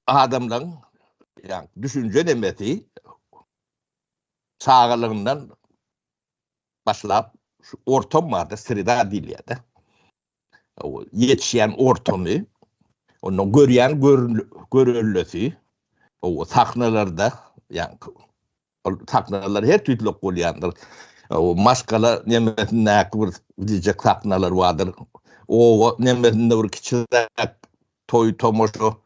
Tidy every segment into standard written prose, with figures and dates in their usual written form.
adamların yani düşünce demeti sağlığından başlap ortam vardı sırada diliyede. O yetişen ortamı, onu görüyen görülüsü, o sahnelarda yani sahneler her türlü oluyandır. O maskala nemesinde diyecek sahneler vardır. O nemesinde bir küçük toy tomoşu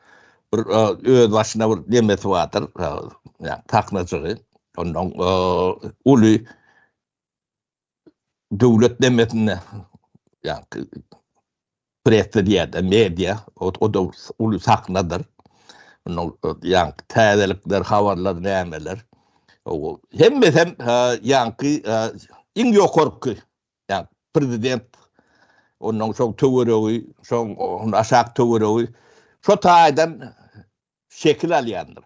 öz başına bir nemesi vardır. Yani sahnacığı. Ondan ulu devlet nemesinde yani presse diyede, medya, o da ulu sahnadır. Yani təzelikler, havarlar, nämeler. Hem yani in yokorku yani prezident onun çok töwereği, çok aşağı töwereği şu taydan şekil alyandır.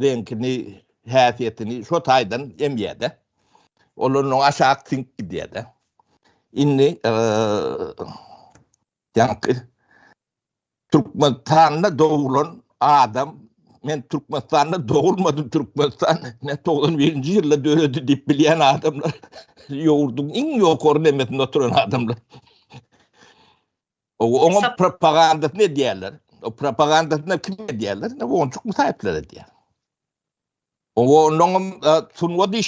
Renkini, hasiyetini şu taydan emiyede. Onun aşağı tink gidiyede. İnni yani Türkmenistan'da doğulan adam, men Türkmenistan'da doğulmadım Türkmenistan, ne 91. yılda dördü dip bilen adamlar, yoğurdun in yok ornemetinde oturan adamlar. Onun propagandası ne diyorlar? O propagandasına kim ne diyorlar? Ne boncuk mu sahipleri diyor. Onun sunmadığı